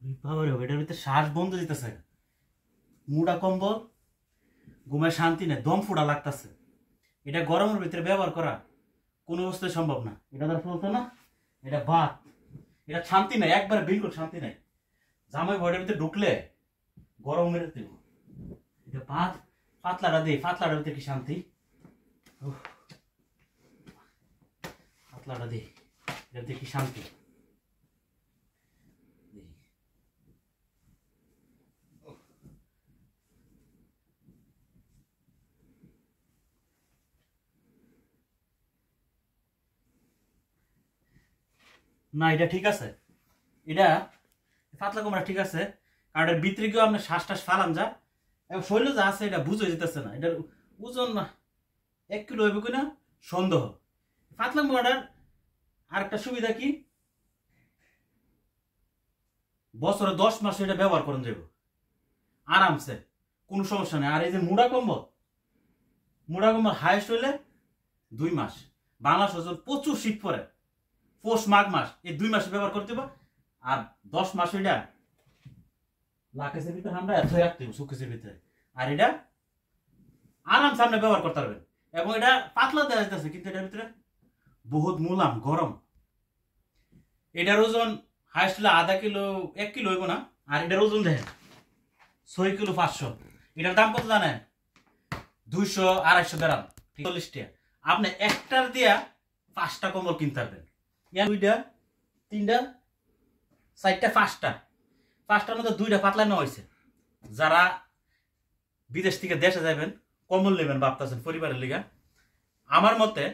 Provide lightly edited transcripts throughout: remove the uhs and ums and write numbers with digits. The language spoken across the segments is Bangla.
বাবারে এটার ভিতরে শ্বাস বন্ধ দিতেছে, মুড়া কম্বল, ঘুমের শান্তি নেই, দম ফুটা লাগতেছে। এটা গরমের ভিতরে ব্যবহার করা কোনো অবস্থায় সম্ভব না। এটা তার ফলতো না, এটা বাত, এটা শান্তি নাই, একবারে বিলকুল শান্তি নাই। জামাই বডির ভিতরে ঢুকলে গরম মেরে দেব। এটা বাত, পাতলাটা দিই, পাতলাটার ভিতরে কি শান্তি, পাতলাটা দিই, এটার ভিতরে কি শান্তি। না এটা ঠিক আছে, এটা পাতলা কোমরা ঠিক আছে, কারণ এটার ভিতরে গিয়েও আপনার শ্বাস টাস ফালান যা, এবং শরীরে যা আছে এটা বুঝে যেতেছে না। এটার ওজন 1 কিলো হইব কিনা সন্দেহ। পাতলা কোমরাটার আরেকটা সুবিধা কি, বছরে 10 মাস এটা ব্যবহার করেন যাব আরামসে, কোনো সমস্যা নেই। আর এই যে মুড়া কম্বল হাইস্ট হইলে 2 মাস। বাংলাদেশ প্রচুর শীত পরে, পৌষ মাঘ মাস, এই 2 মাসে ব্যবহার করতে হবে। আর 10 মাস এটা লাকেশের ভিতরে আমরা এত রাখতে হবে, সুকেশের ভিতরে। আর এটা আরামসে আপনি ব্যবহার করতে পারবেন। এবং এটা পাতলা দেওয়া যাচ্ছে, কিন্তু এটার ভিতরে বহুত মুলাম গরম। এটার ওজন হাইস্ট হলে আধা কিলো 1 কিলো হইব না। আর এটার ওজন দেখেন 6 কিলো 500। এটার দাম কত জানেন? 200-250 গ্রাম, 40 টাকা। আপনি একটার দিয়া 5টা কম্বল কিনতে পারবেন। 2টা 3টা 4টা 5টার মধ্যে 2টা পাতলা নেওয়া হয়েছে। যারা বিদেশ থেকে দেশে যাবেন, কম্বল নেবেন ভাবতেছেন পরিবারের লিগা, আমার মতে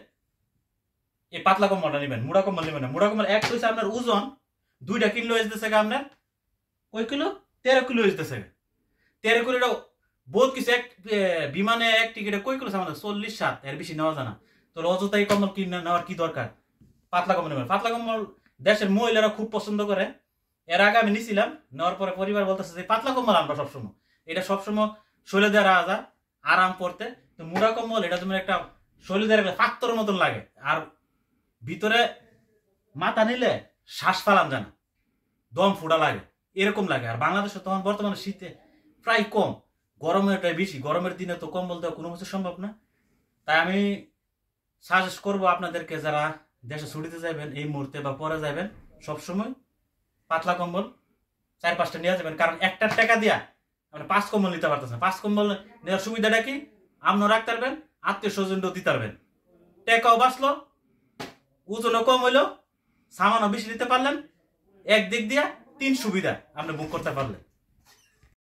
এই পাতলা কম্বলটা নেবেন, মুড়া কম্বল নেবেন না। মুড়া কম্বল এক হয়েছে আপনার ওজন 2টা কিলো হয়েছে আপনার কয় কিলো, 13 কিলো হয়েছে। 13 কিলো বহুত কিছু। এক বিমানে এক টিকিটে কয় কিলো আমাদের 40-60, এর বেশি নেওয়া যায় না। তো অযথাই কম্বল কিনে নেওয়ার কি দরকার? পাতলা কম্বল নেবেন। পাতলা কম্বল দেশের মহিলারা খুব পছন্দ করে। এর আগে আমি নিছিলাম, নেওয়ার পরে পরিবার বলতেছে যে পাতলা কম্বল আমরা সবসময়, এটা সবসময় শৈলে দেওয়া রাখা যায় আরাম করতে। তো মুড়া কম্বল এটা তোমার একটা শৈলে দেওয়ার একটা পাত্তর মতন লাগে, আর ভিতরে মাথা নিলে শ্বাস ফালান যায় না, দম ফুটা লাগে, এরকম লাগে। আর বাংলাদেশে তখন বর্তমানে শীতে প্রায় কম, গরমেরটাই বেশি। গরমের দিনে তো কম্বল দেওয়া কোনো কিছু সম্ভব না। তাই আমি সাজেস্ট করবো আপনাদেরকে, যারা দেশে ছুটিতে যাবেন এই মুহূর্তে বা পরে যাবেন, সবসময় পাতলা কম্বল 4-5টা নিয়ে যাবেন। কারণ একটার টাকা দিয়া আপনি 5 কম্বল নিতে পারতেছেন। 5 কম্বল নেওয়ার সুবিধাটা কি, আপনিও রাখতে পারবেন, আত্মীয় স্বজনও দিতে পারবেন, টাকাও বাঁচলো, ওজনও কম হইলো, সামানও বেশি নিতে পারলেন। একদিক দিয়া 3 সুবিধা আপনি বুক করতে পারলেন।